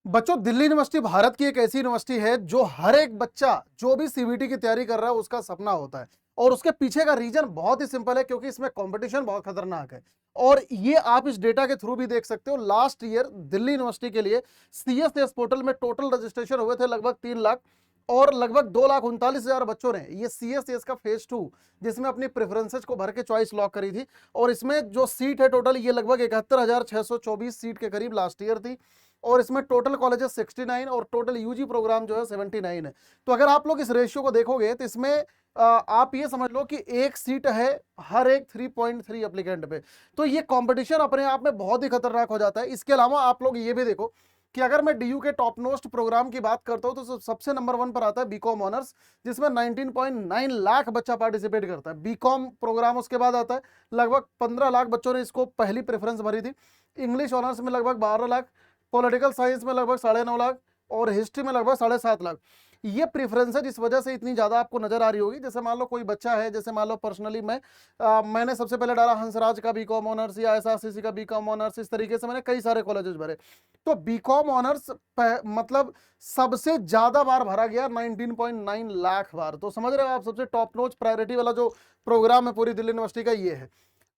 बच्चों, दिल्ली यूनिवर्सिटी भारत की एक ऐसी यूनिवर्सिटी है जो हर एक बच्चा जो भी सीबीटी की तैयारी कर रहा है उसका सपना होता है। और उसके पीछे का रीजन बहुत ही सिंपल है, क्योंकि इसमें कंपटीशन बहुत खतरनाक है। और ये आप इस डेटा के थ्रू भी देख सकते हो। लास्ट ईयर दिल्ली यूनिवर्सिटी के लिए सीएसएस पोर्टल में टोटल रजिस्ट्रेशन हुए थे लगभग 3 लाख, और लगभग 2,39,000 बच्चों ने ये सीएसएस का फेज 2 जिसमें अपनी प्रेफरेंसेस को भर के चॉइस लॉक करी थी। और इसमें जो सीट है टोटल, ये लगभग 71,624 सीट के करीब लास्ट ईयर थी। और इसमें टोटल कॉलेजेस 69 और टोटल यूजी प्रोग्राम जो है 79 है। तो अगर आप लोग इस रेशियो को देखोगे तो इसमें आप ये समझ लो कि एक सीट है हर एक 3.3 एप्लीकेंट पे। तो ये कंपटीशन अपने आप में बहुत ही खतरनाक हो जाता है। इसके अलावा आप लोग ये भी देखो कि अगर मैं डीयू के टॉप मोस्ट प्रोग्राम की बात करता हूं तो सबसे नंबर 1 पर आता है बीकॉम ऑनर्स, जिसमें 19.9 लाख बच्चा पार्टिसिपेट करता है। बीकॉम प्रोग्राम उसके बाद आता है, लगभग 15 लाख बच्चों ने इसको पहली प्रेफरेंस भरी थी। इंग्लिश ऑनर्स में लगभग 12 लाख, पॉलिटिकल साइंस में लगभग 9.5 लाख और हिस्ट्री में लगभग 7.5 लाख। ये प्रेफरेंस है जिस वजह से इतनी ज्यादा आपको नजर आ रही होगी। जैसे मान लो कोई बच्चा है, जैसे मान लो पर्सनली मैंने सबसे पहले डाला हंसराज का बीकॉम ऑनर्स या एसआरसीसी का बीकॉम ऑनर्स, इस तरीके से मैंने कई सारे कॉलेजेस भरे। तो बीकॉम ऑनर्स मतलब सबसे ज्यादा बार भरा गया, 19.9 लाख बार। तो समझ रहे हो आप, सबसे टॉप नॉच प्रायोरिटी वाला जो प्रोग्राम है पूरी दिल्ली यूनिवर्सिटी का ये है।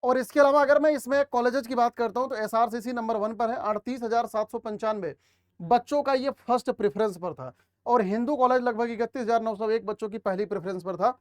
और इसके अलावा अगर मैं इसमें कॉलेजेस की बात करता हूं तो एसआरसीसी नंबर 1 पर है, 38,795 बच्चों का ये फर्स्ट प्रेफरेंस पर था। और हिंदू कॉलेज लगभग 31,901 बच्चों की पहली प्रेफरेंस पर था।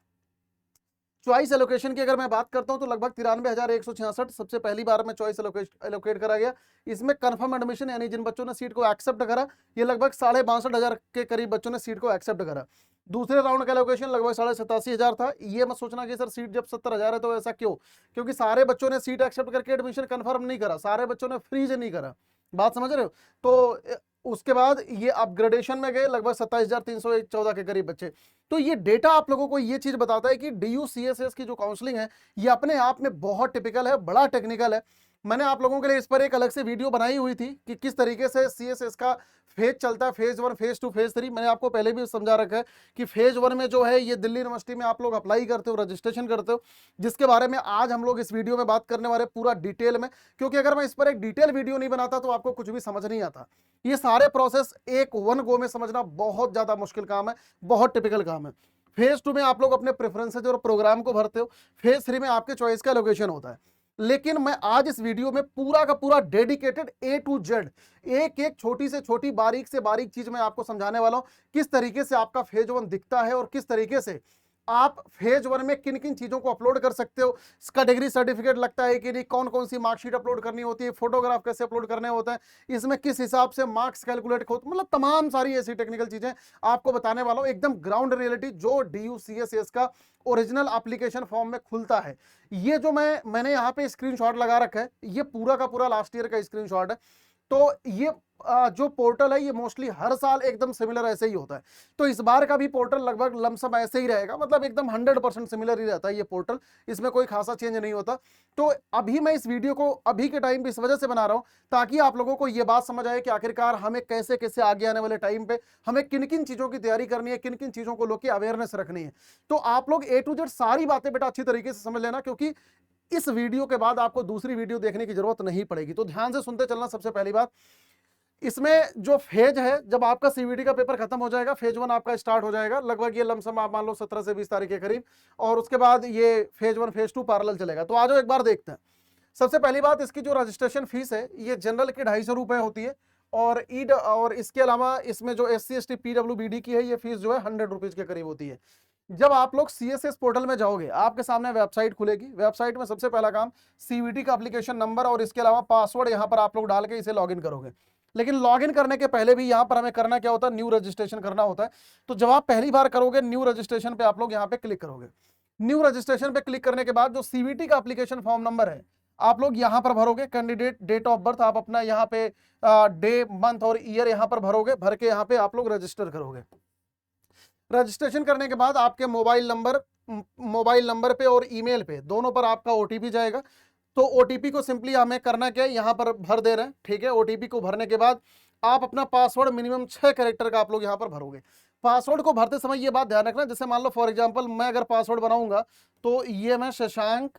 चॉइस एलोकेशन की अगर मैं बात करता हूं तो लगभग 93,166 सबसे पहली बार में चॉइस एलोकेट करा गया। इसमें कंफर्म एडमिशन यानी जिन बच्चों ने सीट को एक्सेप्ट करा, ये लगभग 62,500 के करीब बच्चों ने सीट को एक्सेप्ट करा। दूसरे राउंड का एलोकेशन लगभग 87,500 था। ये मत सोचना कि सर सीट जब 70,000 है तो ऐसा क्यों, क्योंकि सारे बच्चों ने सीट एक्सेप्ट करके एडमिशन कंफर्म नहीं करा, सारे बच्चों ने फ्रीज नहीं करा। बात समझ रहे हो? तो उसके बाद ये अपग्रेडेशन में गए लगभग 27,314 के करीब बच्चे। तो ये डेटा आप लोगों को ये चीज बताता है कि डीयू सीएसएस की जो काउंसलिंग है ये अपने आप में बहुत टिपिकल है, बड़ा टेक्निकल है। मैंने आप लोगों के लिए इस पर एक अलग से वीडियो बनाई हुई थी कि किस तरीके से सीएसएस का फेज चलता है, फेज 1, फेज 2, फेज 3। मैंने आपको पहले भी समझा रखा है कि फेज 1 में जो है ये दिल्ली यूनिवर्सिटी में आप लोग अप्लाई करते हो, रजिस्ट्रेशन करते हो, जिसके बारे में आज हम लोग इस वीडियो में बात करने वाले पूरा डिटेल में। क्योंकि अगर मैं इस पर एक डिटेल वीडियो नहीं बनाता तो आपको कुछ भी समझ नहीं आता। ये सारे प्रोसेस एक वन गो में समझना बहुत ज्यादा मुश्किल काम है, बहुत टिपिकल काम है। फेज 2 में आप लोग अपने प्रेफरेंसेज और प्रोग्राम को भरते हो, फेज 3 में आपके चॉइस का लोकेशन होता है। लेकिन मैं आज इस वीडियो में पूरा का पूरा डेडिकेटेड ए टू जेड, एक एक छोटी से छोटी बारीक से बारीक चीज मैं आपको समझाने वाला हूं, किस तरीके से आपका फेज 1 दिखता है और किस तरीके से आप फेज 1 में किन किन चीजों को अपलोड कर सकते हो, इसका डिग्री सर्टिफिकेट लगता है कि नहीं, कौन कौन सी मार्कशीट अपलोड करनी होती है, फोटोग्राफ कैसे अपलोड करने होते हैं, इसमें किस हिसाब से मार्क्स कैलकुलेट होते, मतलब तमाम सारी ऐसी टेक्निकल चीजें आपको बताने वाला हूं, एकदम ग्राउंड रियलिटी जो डीयू सीएसएस का ओरिजिनल एप्लीकेशन फॉर्म में खुलता है। ये जो मैंने यहाँ पे स्क्रीनशॉट लगा रखा है, ये पूरा का पूरा लास्ट ईयर का स्क्रीनशॉट है। तो ये जो पोर्टल है ये मोस्टली हर साल एकदम सिमिलर ऐसे ही होता है। तो इस बार का भी पोर्टल लगभग लमसम ऐसे ही रहेगा, मतलब एकदम 100% सिमिलर ही रहता है ये पोर्टल, इसमें कोई खासा चेंज नहीं होता। तो अभी मैं इस वीडियो को अभी के टाइम पे इस वजह से बना रहा हूं ताकि आप लोगों को ये बात समझ आए कि आखिरकार हमें कैसे कैसे आगे आने वाले टाइम पे हमें किन किन चीजों की तैयारी करनी है, किन किन चीजों को लेकर अवेयरनेस रखनी है। तो आप लोग ए टू जेड सारी बातें बेटा अच्छी तरीके से समझ लेना, क्योंकि इस वीडियो के बाद आपको दूसरी वीडियो देखने की जरूरत नहीं पड़ेगी। तो ध्यान से सुनते चलना। सबसे पहली बात, इसमें जो फेज है, जब आपका सीवीटी का पेपर खत्म हो जाएगा, फेज 1 आपका स्टार्ट हो जाएगा, लगभग ये लमसम आप मान लो 17 से 20 तारीख के करीब, और उसके बाद ये फेज 1 फेज 2 पैरेलल चलेगा। तो आज एक बार देखते हैं। सबसे पहली बात, इसकी जो रजिस्ट्रेशन फीस है ये जनरल की 250 रुपए होती है, और ईड और इसके अलावा इसमें जो SC ST PWBD की है ये फीस जो है 100 रुपीज के करीब होती है। जब आप लोग सीएसएस पोर्टल में जाओगे, आपके सामने वेबसाइट खुलेगी। वेबसाइट में सबसे पहला काम सीवीटी का एप्लीकेशन नंबर और इसके अलावा पासवर्ड यहां पर आप लोग डाल के इसे लॉगिन करोगे। लेकिन लॉगिन करने के पहले भी यहां पर हमें करना क्या होता है, न्यू रजिस्ट्रेशन करना होता है। तो जब आप पहली बार करोगे, न्यू रजिस्ट्रेशन पे आप लोग यहां पे क्लिक करोगे। न्यू रजिस्ट्रेशन पे क्लिक करने के बाद जो सीवीटी का एप्लीकेशन फॉर्म नंबर है आप लोग यहां पर भरोगे। कैंडिडेट डेट ऑफ बर्थ आप अपना यहाँ पे डे मंथ और ईयर यहां पर भरोगे, भर के यहाँ पे आप लोग रजिस्टर करोगे। रजिस्ट्रेशन करने के बाद आपके मोबाइल नंबर पे और ईमेल पे दोनों पर आपका ओटीपी जाएगा। तो ओटीपी को सिंपली हमें करना क्या है, यहां पर भर दे रहे हैं, ठीक है। ओटीपी को भरने के बाद आप अपना पासवर्ड मिनिमम 6 कैरेक्टर का आप लोग यहां पर भरोगे। पासवर्ड को भरते समय ये बात ध्यान रखना, जैसे मान लो फॉर एग्जांपल मैं अगर पासवर्ड बनाऊंगा तो ये मैं शशांक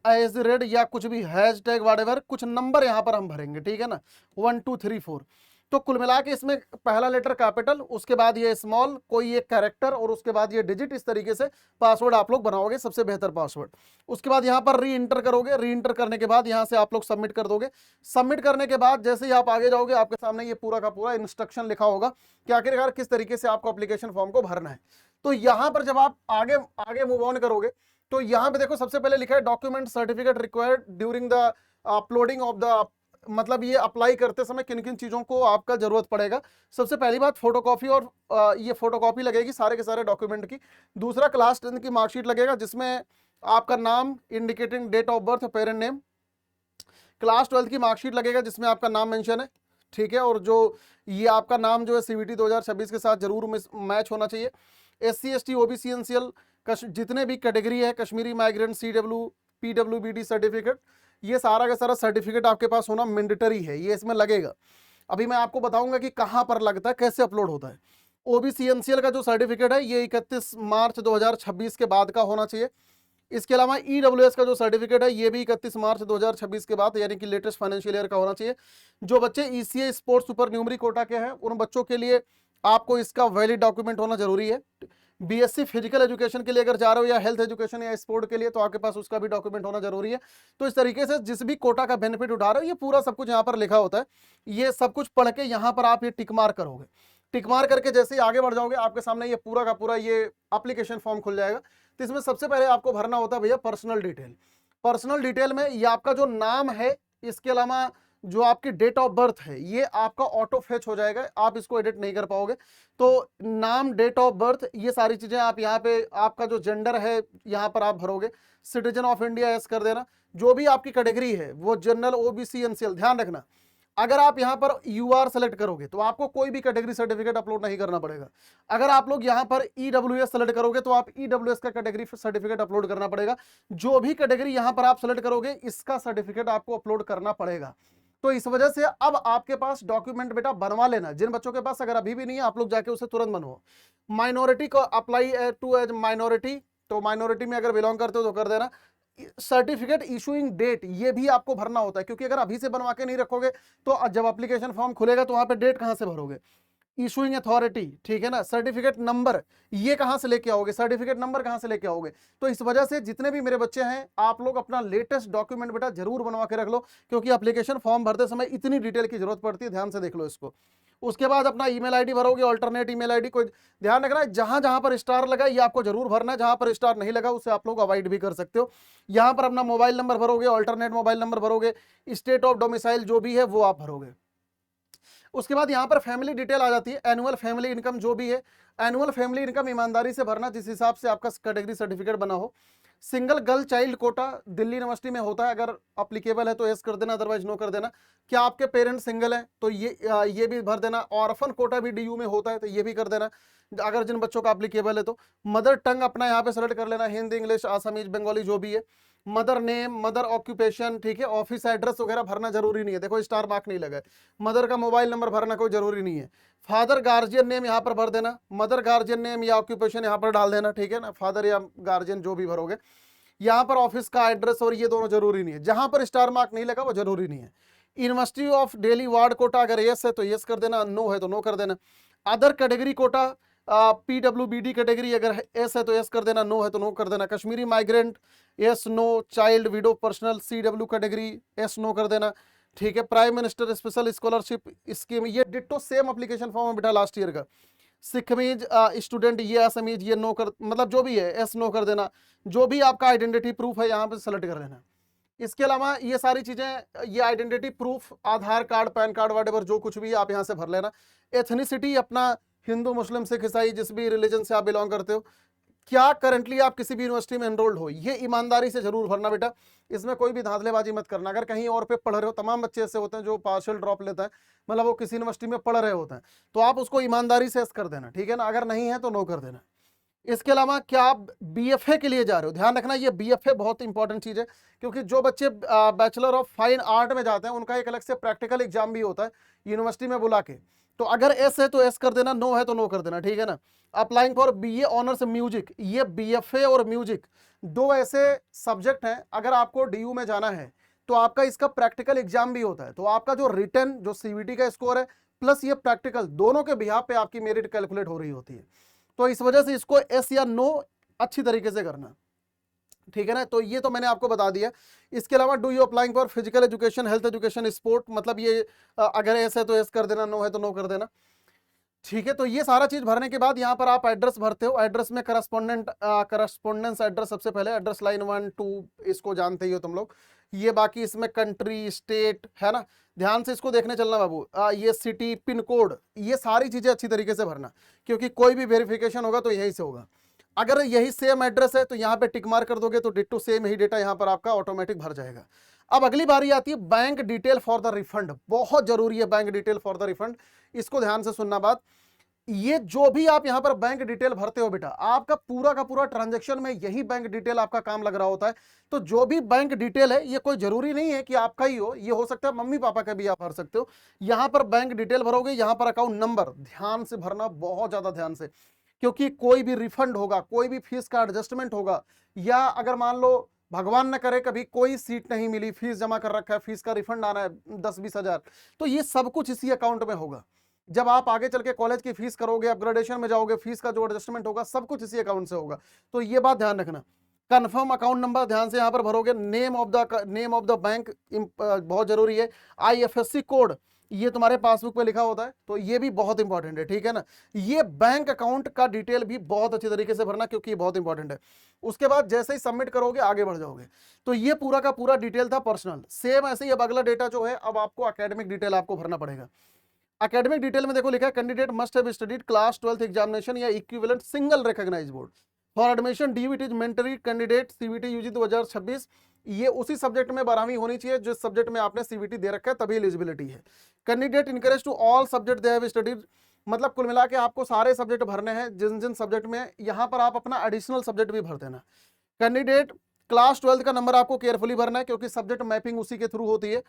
@ या कुछ भी हैशटैग वॉटेवर कुछ नंबर यहां पर हम भरेंगे, ठीक है ना, 1 2 3 4। तो कुल मिला के इसमें पहला लेटर कैपिटल, उसके बाद ये स्मॉल, कोई एक कैरेक्टर और उसके बाद ये डिजिट, इस तरीके से पासवर्ड आप लोग बनाओगे, सबसे बेहतर पासवर्ड। उसके बाद यहाँ पर री इंटर करोगे, री इंटर करने के बाद यहाँ से आप लोग सबमिट कर दोगे। सबमिट करने के बाद जैसे ही आप आगे जाओगे आपके सामने ये पूरा का पूरा इंस्ट्रक्शन लिखा होगा कि आखिरकार किस तरीके से आपको एप्लीकेशन फॉर्म को भरना है। तो यहाँ पर जब आप आगे आगे मूव ऑन करोगे तो यहाँ पे देखो सबसे पहले लिखा है document certificate required during the uploading of the, मतलब ये अप्लाई करते समय किन किन चीजों को आपका जरूरत पड़ेगा। सबसे पहली बात फोटोकॉपी, और ये फोटोकॉपी लगेगी सारे के सारे डॉक्यूमेंट की। दूसरा क्लास 10 की मार्कशीट लगेगा जिसमें आपका नाम indicating date of birth, parent name. Class 12 की मार्कशीट लगेगा जिसमें आपका नाम मेंशन है, ठीक है, और जो ये आपका नाम जो है सीवीटी 2026 के साथ जरूर मैच होना चाहिए। SC ST OBC NCL जितने भी कैटेगरी है, Kashmiri migrant, CW PWBD certificate, ये सारा का सारा सर्टिफिकेट आपके पास होना मैंडेटरी है, ये इसमें लगेगा। अभी मैं आपको बताऊंगा कि कहां पर लगता है, कैसे अपलोड होता है। OBC NCL का जो सर्टिफिकेट है ये 31 मार्च 2026 के बाद का होना चाहिए। इसके अलावा EWS का जो सर्टिफिकेट है ये भी 31 मार्च 2026 के बाद, यानी कि लेटेस्ट फाइनेंशियल ईयर का होना चाहिए। जो बच्चे ECA sports supernumerary Kota के हैं उन बच्चों के लिए आपको इसका वैलिड डॉक्यूमेंट होना जरूरी है। BSc फिजिकल एजुकेशन के लिए अगर जा रहे हो या हेल्थ एजुकेशन या स्पोर्ट के लिए तो आपके पास उसका भी डॉक्यूमेंट होना जरूरी है। तो इस तरीके से जिस भी कोटा का बेनिफिट उठा रहे हो ये पूरा सब कुछ यहाँ पर लिखा होता है। ये सब कुछ पढ़ के यहाँ पर आप ये टिक मार करोगे। टिक मार करके जैसे ही आगे बढ़ जाओगे आपके सामने ये पूरा का पूरा ये एप्लीकेशन फॉर्म खुल जाएगा। तो इसमें सबसे पहले आपको भरना होता है भैया पर्सनल डिटेल। पर्सनल डिटेल में ये आपका जो नाम है, इसके अलावा जो आपकी डेट ऑफ बर्थ है ये आपका ऑटो फेच हो जाएगा, आप इसको एडिट नहीं कर पाओगे। तो नाम, डेट ऑफ बर्थ, ये सारी चीजें आप यहाँ पे, आपका जो जेंडर है यहाँ पर आप भरोगे। सिटीजन ऑफ इंडिया एस कर देना। जो भी आपकी कैटेगरी है वो जनरल, OBC NCL, ध्यान रखना अगर आप यहाँ पर UR सेलेक्ट करोगे तो आपको कोई भी कैटेगरी सर्टिफिकेट अपलोड नहीं करना पड़ेगा। अगर आप लोग यहाँ पर EWS सेलेक्ट करोगे तो आप EWS का कैटेगरी सर्टिफिकेट अपलोड करना पड़ेगा। जो भी कैटेगरी यहाँ पर आप सेलेक्ट करोगे इसका सर्टिफिकेट आपको अपलोड करना पड़ेगा। तो इस वजह से अब आपके पास डॉक्यूमेंट बेटा बनवा लेना। जिन बच्चों के पास अगर अभी भी नहीं है आप लोग जाके उसे तुरंत बनवाओ। माइनॉरिटी को अप्लाई टू एज माइनॉरिटी, तो माइनॉरिटी में अगर बिलोंग करते हो तो कर देना। सर्टिफिकेट इशूइंग डेट ये भी आपको भरना होता है, क्योंकि अगर अभी से बनवा के नहीं रखोगे तो जब एप्लीकेशन फॉर्म खुलेगा तो वहां पे डेट कहां से भरोगे। इशूइंग अथॉरिटी, ठीक है ना। सर्टिफिकेट नंबर ये कहां से लेके आओगे, सर्टिफिकेट नंबर कहां से लेके आओगे। तो इस वजह से जितने भी मेरे बच्चे हैं आप लोग अपना लेटेस्ट डॉक्यूमेंट बेटा जरूर बनवा के रख लो, क्योंकि एप्लीकेशन फॉर्म भरते समय इतनी डिटेल की जरूरत पड़ती है, ध्यान से देख लो इसको। उसके बाद अपना ईमेल आईडी भरोगे, ऑल्टरनेट ईमेल आईडी। कोई ध्यान रखना है जहां जहां पर स्टार लगा ये आपको जरूर भरना है, जहां पर स्टार नहीं लगा उसे आप लोग अवॉइड भी कर सकते हो। यहां पर अपना मोबाइल नंबर भरोगे, ऑल्टरनेट मोबाइल नंबर भरोगे, स्टेट ऑफ डोमिसाइल जो भी है वो आप भरोगे। उसके बाद यहाँ पर फैमिली डिटेल आ जाती है। एनुअल फैमिली इनकम जो भी है, एनुअल फैमिली इनकम ईमानदारी से भरना जिस हिसाब से आपका कैटेगरी सर्टिफिकेट बना हो। Single girl child quota Delhi university में होता है, अगर अप्लीकेबल है तो यस कर देना, अदरवाइज नो कर देना। क्या आपके पेरेंट्स सिंगल हैं तो ये भी भर देना। ऑर्फन कोटा भी DU में होता है तो ये भी कर देना अगर जिन बच्चों का अप्लीकेबल है तो। मदर टंग अपना यहाँ पे सेलेक्ट कर लेना, हिंदी, इंग्लिश, आसामीज, बंगाली जो भी है। मदर नेम, मदर ऑक्यूपेशन, ठीक है। ऑफिस एड्रेस वगैरह भरना जरूरी नहीं है, देखो स्टार मार्क नहीं लगा है। मदर का मोबाइल नंबर भरना कोई जरूरी नहीं है। फादर गार्जियन नेम यहाँ पर भर देना, मदर गार्जियन नेम या ऑक्यूपेशन यहाँ पर डाल देना, ठीक है ना। फादर या गार्जियन जो भी भरोगे। यहाँ पर ऑफिस का एड्रेस और ये दोनों जरूरी नहीं है, जहां पर स्टार मार्क नहीं लगा वो जरूरी नहीं है। University of Delhi ward quota अगर यस है तो यस कर देना, नो है तो नो कर देना। Other category quota PWBD category अगर एस है तो यस कर देना, नो है तो नो कर देना। Kashmiri migrant yes no, child widow personal CW category yes no कर देना, ठीक है। Prime minister special scholarship scheme ये डिट्टो सेम एप्लीकेशन फॉर्म में बेटा लास्ट ईयर का। सिखमीज स्टूडेंट ये असमीज ये नो कर, मतलब जो भी है एस नो कर देना। जो भी आपका आइडेंटिटी प्रूफ है यहाँ पे सेलेक्ट कर लेना। इसके अलावा ये सारी चीजें, ये आइडेंटिटी प्रूफ, आधार कार्ड, पैन कार्ड, वॉटेवर जो कुछ भी आप यहाँ से भर लेना। एथनिसिटी अपना हिंदू, मुस्लिम, सिख, ईसाई जिस भी रिलीजन से आप बिलोंग करते हो। क्या करंटली आप किसी भी यूनिवर्सिटी में एनरोल्ड हो ये ईमानदारी से जरूर भरना बेटा, इसमें कोई भी धांधलेबाजी मत करना। अगर कहीं और पे पढ़ रहे हो, तमाम बच्चे ऐसे होते हैं जो पार्शियल ड्रॉप लेता है, मतलब वो किसी यूनिवर्सिटी में पढ़ रहे होते हैं, तो आप उसको ईमानदारी से कर देना, ठीक है ना। अगर नहीं है तो नो कर देना। इसके अलावा क्या आप BFA के लिए जा रहे हो, ध्यान रखना ये BFA बहुत इंपॉर्टेंट चीज है, क्योंकि जो बच्चे बैचलर ऑफ फाइन आर्ट में जाते हैं उनका एक अलग से प्रैक्टिकल एग्जाम भी होता है यूनिवर्सिटी में बुला के। तो अगर एस है तो एस कर देना, नो है तो नो कर देना, ठीक है ना। Applying for BA honours music, ये BFA और म्यूजिक दो ऐसे सब्जेक्ट हैं, अगर आपको DU में जाना है तो आपका इसका प्रैक्टिकल एग्जाम भी होता है। तो आपका जो रिटन, जो CVT का स्कोर है प्लस ये प्रैक्टिकल, दोनों के बिहाफ पे आपकी मेरिट कैलकुलेट हो रही होती है। तो इस वजह से इसको एस या नो अच्छी तरीके से करना, ठीक है ना। तो ये तो मैंने आपको बता दिया। इसके अलावा do you applying for physical education, health education, sport, मतलब ये अगर एस है तो एस कर देना, नो है तो नो कर देना, ठीक है। तो ये सारा चीज भरने के बाद यहाँ पर आप एड्रेस भरते हो। एड्रेस में करस्पॉन्डेंस एड्रेस, सबसे पहले एड्रेस लाइन 1 2, इसको जानते ही हो तुम लोग। ये बाकी इसमें कंट्री, स्टेट, है ना, ध्यान से इसको देखने चलना बाबू। ये सिटी, पिन कोड, ये सारी चीजें अच्छी तरीके से भरना, क्योंकि कोई भी वेरिफिकेशन होगा तो यहीं से होगा। अगर यही सेम एड्रेस है तो यहाँ पे टिक मार्क कर दोगे तो डिट्टो सेम ही डेटा यहाँ पर आपका ऑटोमेटिक भर जाएगा। अब अगली बारी आती है bank detail for the refund. बहुत जरूरी है bank detail for the refund, इसको ध्यान से सुनना बात। ये जो भी आप यहाँ पर बैंक डिटेल भरते हो बेटा, आपका पूरा का पूरा ट्रांजैक्शन में यही बैंक डिटेल आपका काम लग रहा होता है। तो जो भी बैंक डिटेल है, ये कोई जरूरी नहीं है कि आपका ही हो, ये हो सकता है मम्मी पापा का भी आप भर सकते हो। यहाँ पर बैंक डिटेल भरोगे, यहाँ पर अकाउंट नंबर ध्यान से भरना, बहुत ज्यादा ध्यान से, क्योंकि कोई भी रिफंड होगा, कोई भी फीस का एडजस्टमेंट होगा, या अगर मान लो भगवान न करे कभी कोई सीट नहीं मिली, फीस जमा कर रखा है, फीस का रिफंड आना है 10-20 हजार, तो ये सब कुछ इसी अकाउंट में होगा। जब आप आगे चल के कॉलेज की फीस करोगे, अपग्रेडेशन में जाओगे, फीस का जो एडजस्टमेंट होगा सब कुछ इसी अकाउंट से होगा। तो ये बात ध्यान रखना। कंफर्म अकाउंट नंबर ध्यान से यहाँ पर भरोगे। नेम ऑफ द बैंक बहुत जरूरी है। IFSC कोड ये तुम्हारे पासबुक पे लिखा होता है, तो ये भी बहुत इंपॉर्टेंट है, ठीक है ना। ये बैंक अकाउंट का डिटेल भी बहुत अच्छी तरीके से भरना, क्योंकि ये बहुत इंपॉर्टेंट है। उसके बाद जैसे ही सबमिट करोगे आगे बढ़ जाओगे। तो ये पूरा का पूरा डिटेल था पर्सनल। सेम ऐसे ही अब अगला डेटा जो है, अब आपको एकेडमिक डिटेल आपको भरना पड़ेगा। एकेडमिक डिटेल में देखो लिखा है candidate must have studied class 12th examination या equivalent single recognised board for admission DU it is mandatory candidate CBT UG 2026। ये उसी सब्जेक्ट में 12वीं होनी चाहिए जिस सब्जेक्ट में आपने CBT दे रखा है, तभी एलिजिबिलिटी है। Candidate encourage to all subject they have studied, मतलब कुल मिला के आपको सारे सब्जेक्ट भरने हैं जिन जिन सब्जेक्ट में, यहाँ पर आप अपना एडिशनल सब्जेक्ट भी भर देना। कैंडिडेट क्लास 12th का नंबर आपको केयरफुली भरना है, क्योंकि सब्जेक्ट मैपिंग उसी के थ्रू होती है।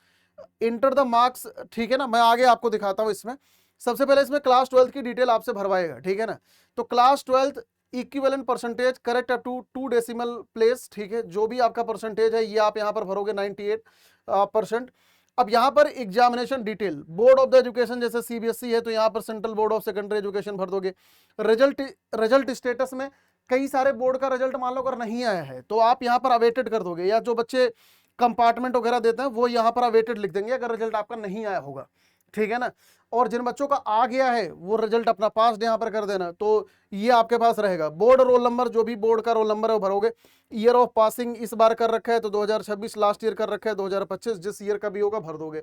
इंटर द मार्क्स, ठीक है ना, मैं आगे आपको दिखाता हूं। इसमें सबसे पहले इसमें क्लास 12th की डिटेल आपसे भरवाएगा, ठीक है ना। तो class 12th equivalent percentage correct up to 2 decimal place, ठीक है। जो भी आपका परसेंटेज है ये आप यहाँ पर भरोगे 98%। अब यहाँ पर examination detail, board of the education जैसे CBSE है तो यहाँ पर central board of secondary education भर दोगे। रिजल्ट स्टेटस में कई सारे बोर्ड का रिजल्ट मान लो अगर नहीं आया है तो आप यहाँ पर अवेटेड कर दोगे, या जो बच्चे कंपार्टमेंट वगैरह देते हैं वो यहाँ पर अवेटेड लिख देंगे अगर रिजल्ट आपका नहीं आया होगा, ठीक है ना। और जिन बच्चों का आ गया है वो रिजल्ट अपना पास्ड यहाँ पर कर देना, तो ये आपके पास रहेगा। बोर्ड रोल नंबर, जो भी बोर्ड का रोल नंबर है वो भरोगे। ईयर ऑफ पासिंग इस बार कर रखा है तो 2026, लास्ट ईयर कर रखा है 2025, जिस ईयर का भी होगा भर दोगे।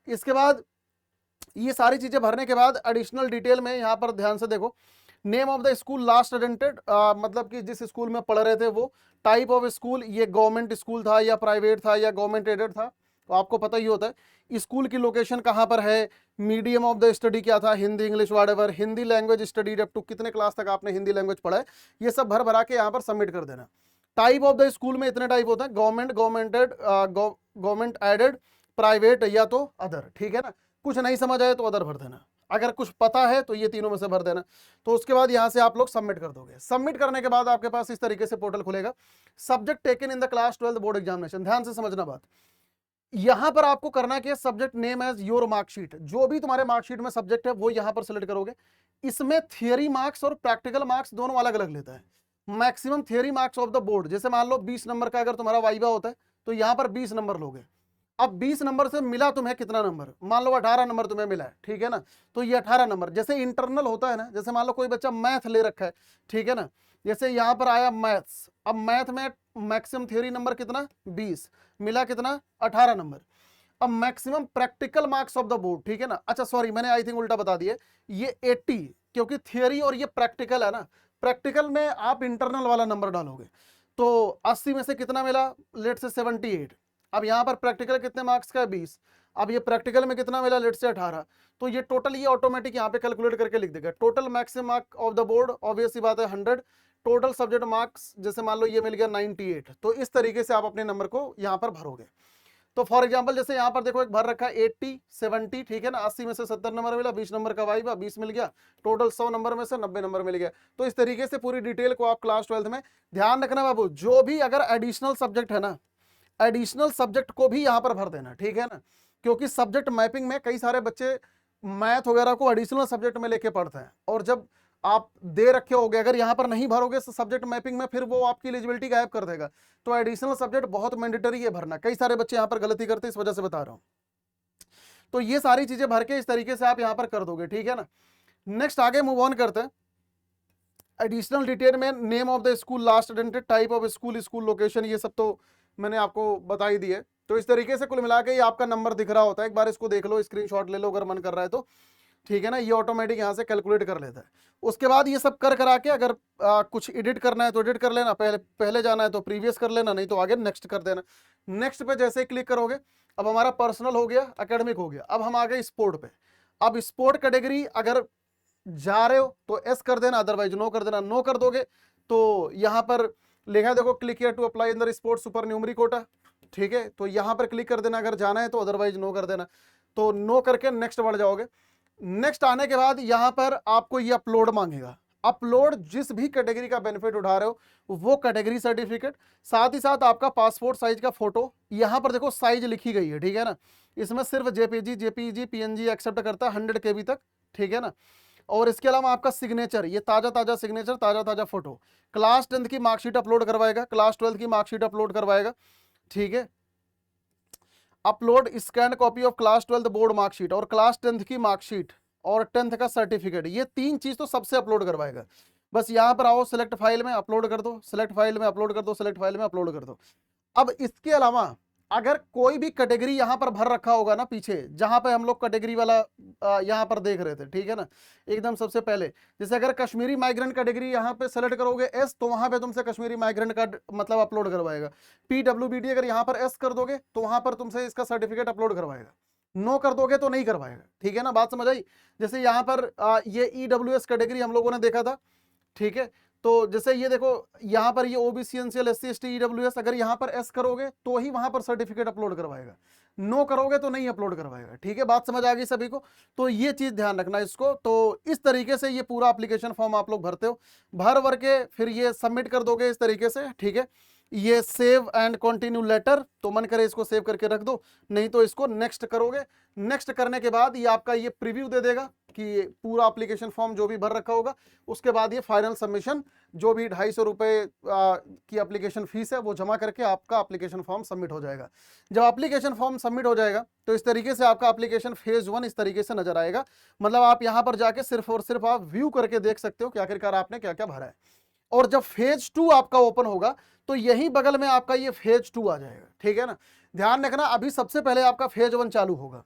इसके बाद ये सारी चीजें भरने के बाद एडिशनल डिटेल में यहाँ पर ध्यान से देखो। Name of the school last attended, मतलब कि जिस स्कूल में पढ़ रहे थे वो। टाइप ऑफ स्कूल, ये गवर्नमेंट स्कूल था या प्राइवेट था या गवर्नमेंट एडेड था, तो आपको पता ही होता है। स्कूल की लोकेशन कहाँ पर है, मीडियम ऑफ द स्टडी क्या था, Hindi English whatever, Hindi language studied up to कितने क्लास तक आपने हिंदी लैंग्वेज पढ़ा है, ये सब भर भरा के यहाँ पर सबमिट कर देना। टाइप ऑफ द स्कूल में इतने टाइप होते हैं, गवर्नमेंट एडेड, प्राइवेट या तो अदर, ठीक है ना। कुछ नहीं समझ आए तो अदर भर देना, अगर कुछ पता है तो ये तीनों में से भर देना। तो उसके बाद यहां से आप लोग सबमिट कर दोगे। सबमिट करने के बाद आपके पास इस तरीके से पोर्टल खुलेगा, subject taken in the class 12th board examination. ध्यान से समझना बात, यहां पर आपको करना क्या, subject name as your marksheet, जो भी तुम्हारे मार्कशीट में सब्जेक्ट है वो यहां पर सिलेक्ट करोगे। इसमें थियरी मार्क्स और प्रैक्टिकल मार्क्स दोनों अलग अलग लेता है। Maximum theory marks of the board, जैसे मान लो 20 नंबर का अगर तुम्हारा वाइवा होता है तो यहां पर 20 नंबर लोगे। अब 20 नंबर से मिला तुम्हें कितना नंबर, मान लो 18 नंबर तुम्हें मिला है, ठीक है ना, तो ये 18 नंबर। जैसे इंटरनल होता है ना, जैसे मान लो कोई बच्चा मैथ ले रखा है, ठीक है ना, जैसे यहाँ पर आया मैथ्स, अब मैथ में मैक्सिमम थ्योरी नंबर कितना 20, मिला कितना 18 नंबर। अब maximum practical marks of the board, ठीक है ना, अच्छा सॉरी मैंने आई थिंक उल्टा बता दिया, ये 80, क्योंकि थियरी और ये प्रैक्टिकल है ना, प्रैक्टिकल में आप इंटरनल वाला नंबर डालोगे। तो 80 में से कितना मिला, लेट से 78। अब यहाँ पर प्रैक्टिकल कितने मार्क्स का है 20, अब ये प्रैक्टिकल में कितना मिला, लेट से 18। तो ये टोटल ये ऑटोमेटिक यहाँ पे कैलकुलेट करके लिख देगा। Total maximum mark of the board obvious सी बात है 100। टोटल सब्जेक्ट मार्क्स जैसे मान लो ये मिल गया 98, तो इस तरीके से आप अपने नंबर को यहाँ पर भरोगे। तो फॉर एग्जांपल जैसे यहाँ पर देखो एक भर रखा है 80 70, ठीक है ना, 80 में से 70 नंबर मिला, 20 नंबर का वाइवा 20 मिल गया, टोटल 100 नंबर में से 90 नंबर मिल गया। तो इस तरीके से पूरी डिटेल को आप क्लास 12th में ध्यान रखना बाबू। जो भी अगर एडिशनल सब्जेक्ट है ना, एडिशनल सब्जेक्ट को भी यहाँ पर भर देना, ठीक है ना, क्योंकि सब्जेक्ट मैपिंग में कई सारे बच्चे मैथ वगैरह को एडिशनल सब्जेक्ट में लेके पढ़ते हैं, और जब आप दे रखे होगे अगर यहाँ पर नहीं भरोगे सब्जेक्ट मैपिंग में, फिर वो आपकी एलिजिबिलिटी गायब कर देगा। तो एडिशनल सब्जेक्ट बहुत मैंडेटरी है भरना। कई सारे बच्चे यहाँ पर गलती करते हैं, इस वजह से बता रहा हूँ। तो ये सारी चीजें भर के इस तरीके से आप यहाँ पर कर दोगे, ठीक है ना। नेक्स्ट आगे मूव ऑन करते हैं। एडिशनल डिटेल में name of the school, last attended, type of school, school location, ये सब तो मैंने आपको बता ही दिया है। तो इस तरीके से कुल मिला के ये आपका नंबर दिख रहा होता है। एक बार इसको देख लो, स्क्रीनशॉट ले लो अगर मन कर रहा है तो, ठीक है ना। ये ऑटोमेटिक यहाँ से कैलकुलेट कर लेता है। उसके बाद ये सब कर करा के अगर कुछ एडिट करना है तो एडिट कर लेना, पहले जाना है तो प्रीवियस कर लेना, नहीं तो आगे नेक्स्ट कर देना। नेक्स्ट पे जैसे क्लिक करोगे, अब हमारा पर्सनल हो गया, एकेडमिक हो गया। अब हम आ गए स्पोर्ट पे। अब स्पोर्ट कैटेगरी अगर जा रहे हो तो एस कर देना, अदरवाइज नो कर देना। नो कर दोगे तो यहाँ पर लिखा देखो, click here to apply in the sports supernumerary quota, ठीक है। तो यहाँ पर क्लिक कर देना अगर जाना है तो, अदरवाइज नो कर देना। तो नो करके नेक्स्ट बढ़ जाओगे। नेक्स्ट आने के बाद यहाँ पर आपको ये अपलोड मांगेगा। अपलोड जिस भी कैटेगरी का बेनिफिट उठा रहे हो वो कैटेगरी सर्टिफिकेट, साथ ही साथ आपका पासपोर्ट साइज का फोटो। यहाँ पर देखो साइज लिखी गई है, ठीक है ना। इसमें सिर्फ जेपीजी, जेपीजी, पीएनजी एक्सेप्ट करता है 100 KB तक, ठीक है ना। और इसके अलावा आपका सिग्नेचर, ये ताजा ताजा सिग्नेचर, ताजा ताजा फोटो। क्लास 10th की मार्कशीट अपलोड करवाएगा, क्लास 12th की मार्कशीट अपलोड करवाएगा, ठीक है। Upload scan copy of class 12th board marksheet और क्लास 10th की मार्कशीट और 10th का सर्टिफिकेट, ये 3 चीज तो सबसे अपलोड करवाएगा। बस यहाँ पर आओ, सिलेक्ट फाइल में अपलोड कर दो, सिलेक्ट फाइल में अपलोड कर दो, सिलेक्ट फाइल में अपलोड कर दो। अब इसके अलावा अगर कोई भी कैटेगरी यहाँ पर भर रखा होगा ना पीछे, जहां पे हम लोग कैटेगरी वाला यहाँ पर देख रहे थे, ठीक है ना, एकदम सबसे पहले, जैसे अगर कश्मीरी माइग्रेंट कैटेगरी यहाँ पे सेलेक्ट करोगे एस, तो वहां पे तुमसे कश्मीरी माइग्रेंट का मतलब अपलोड करवाएगा। पीडब्ल्यूबीडी अगर यहाँ पर एस कर दोगे तो वहां पर तुमसे इसका सर्टिफिकेट अपलोड करवाएगा। नो कर दोगे तो नहीं करवाएगा, ठीक है ना, बात समझ आई। जैसे यहाँ पर ये ईडब्ल्यूएस कैटेगरी हम लोगों ने देखा था, ठीक है। तो जैसे ये देखो यहाँ पर ये OBC, NCL, SC, ST, EWS, अगर यहाँ पर एस करोगे तो ही वहां पर सर्टिफिकेट अपलोड करवाएगा। नो करोगे तो नहीं अपलोड करवाएगा, ठीक है। बात समझ आ गई सभी को। तो ये चीज ध्यान रखना इसको। तो इस तरीके से ये पूरा एप्लीकेशन फॉर्म आप लोग भरते हो, भर के फिर ये सबमिट कर दोगे इस तरीके से, ठीक है। ये सेव एंड कंटिन्यू लेटर, तो मन करे इसको सेव करके रख दो, नहीं तो इसको नेक्स्ट करोगे। नेक्स्ट करने के बाद ये आपका ये प्रीव्यू दे देगा कि पूरा एप्लीकेशन फॉर्म जो भी भर रखा होगा। उसके बाद ये फाइनल सबमिशन, जो भी 250 रुपये की एप्लीकेशन फीस है वो जमा करके आपका एप्लीकेशन फॉर्म सबमिट हो जाएगा। जब एप्लीकेशन फॉर्म सबमिट हो जाएगा तो इस तरीके से आपका एप्लीकेशन फेज 1 इस तरीके से नजर आएगा। मतलब आप यहाँ पर जाके सिर्फ और सिर्फ आप व्यू करके देख सकते हो कि आखिरकार आपने क्या क्या भरा है। और जब फेज 2 आपका ओपन होगा तो यही बगल में आपका ये फेज 2 आ जाएगा, ठीक है ना। ध्यान रखना, अभी सबसे पहले आपका फेज 1 चालू होगा।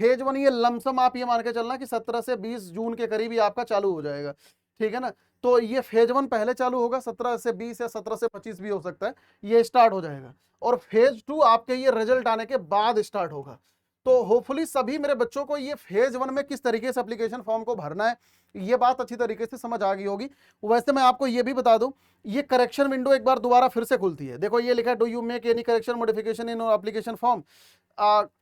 फेज 1 ये लमसम आप ये मान के चलना कि 17 से 20 जून के करीब ही आपका चालू हो जाएगा, ठीक है ना। तो ये फेज 1 पहले चालू होगा, 17 से 20 या 17 से 25 भी हो सकता है, ये स्टार्ट हो जाएगा। और फेज 2 आपके ये रिजल्ट आने के बाद स्टार्ट होगा। तो होपफुली सभी मेरे बच्चों को ये फेज 1 में किस तरीके से एप्लीकेशन फॉर्म को भरना है ये बात अच्छी तरीके से समझ आ गई होगी। वैसे मैं आपको ये भी बता दूं, ये करेक्शन विंडो एक बार दोबारा फिर से खुलती है। देखो ये लिखा है, do you make any correction modification in application form.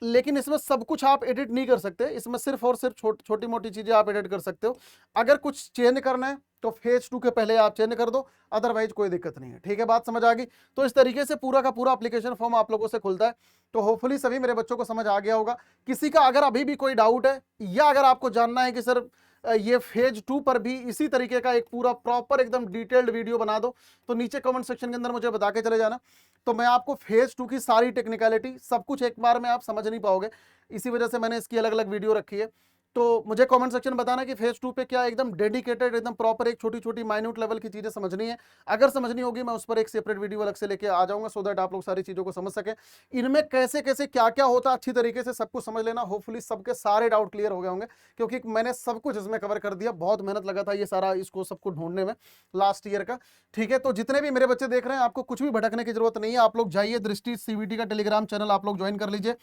लेकिन इसमें सब कुछ आप एडिट नहीं कर सकते, इसमें सिर्फ और सिर्फ छोटी मोटी चीजें आप एडिट कर सकते हो। अगर कुछ चेंज करना है तो फेज 2 के पहले आप चेंज कर दो, अदरवाइज कोई दिक्कत नहीं है, ठीक है। बात समझ आ गई। तो इस तरीके से पूरा का पूरा एप्लीकेशन फॉर्म आप लोगों से खुलता है। तो होपफुली सभी मेरे बच्चों को समझ आ गया होगा। किसी का अगर अभी भी कोई डाउट है, या अगर आपको जानना है कि सर ये फेज 2 पर भी इसी तरीके का एक पूरा प्रॉपर एकदम डिटेल्ड वीडियो बना दो, तो नीचे कमेंट सेक्शन के अंदर मुझे बता के चले जाना। तो मैं आपको फेज 2 की सारी टेक्निकलिटी सब कुछ एक बार में आप समझ नहीं पाओगे, इसी वजह से मैंने इसकी अलग अलग वीडियो रखी है। तो मुझे कमेंट सेक्शन बताना कि फेज 2 पे क्या एकदम डेडिकेटेड, एकदम प्रॉपर एक छोटी छोटी माइन्यूट लेवल की चीजें समझनी है। अगर समझनी होगी मैं उस पर एक सेपरेट वीडियो अलग से लेके आ जाऊंगा, सो दैट आप लोग सारी चीजों को समझ सके। इनमें कैसे कैसे क्या क्या होता है अच्छी तरीके से सब कुछ समझ लेना। होपफुली सबके सारे डाउट क्लियर हो गए होंगे, क्योंकि मैंने सब कुछ इसमें कवर कर दिया। बहुत मेहनत लगा था ये सारा इसको सबको ढूंढने में लास्ट ईयर का, ठीक है। तो जितने भी मेरे बच्चे देख रहे हैं, आपको कुछ भी भटकने की जरूरत नहीं है। आप लोग जाइए दृष्टि सीबीटी का टेलीग्राम चैनल आप लोग ज्वाइन कर लीजिए।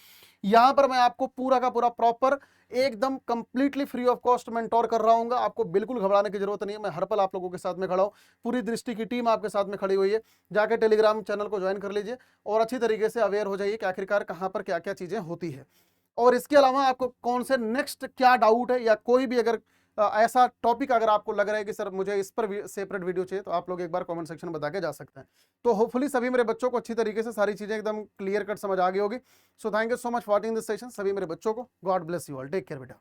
यहां पर मैं आपको पूरा का पूरा प्रॉपर एकदम completely free of cost mentor कर रहा हूं। आपको बिल्कुल घबराने की जरूरत नहीं है, मैं हर पल आप लोगों के साथ में खड़ा हूं। पूरी दृष्टि की टीम आपके साथ में खड़ी हुई है। जाके टेलीग्राम चैनल को ज्वाइन कर लीजिए और अच्छी तरीके से अवेयर हो जाइए कि आखिरकार कहां पर क्या क्या चीजें होती है। और इसके अलावा आपको कौन से नेक्स्ट क्या डाउट है, या कोई भी अगर ऐसा टॉपिक अगर आपको लग रहा है कि सर मुझे इस पर सेपरेट वीडियो चाहिए, तो आप लोग एक बार कमेंट सेक्शन में बता के जा सकते हैं। तो होपफुली सभी मेरे बच्चों को अच्छी तरीके से सारी चीजें एकदम क्लियर कट समझ आ गई होगी। So thank you so much for watching this session. सभी मेरे बच्चों को God bless you all, take care बेटा।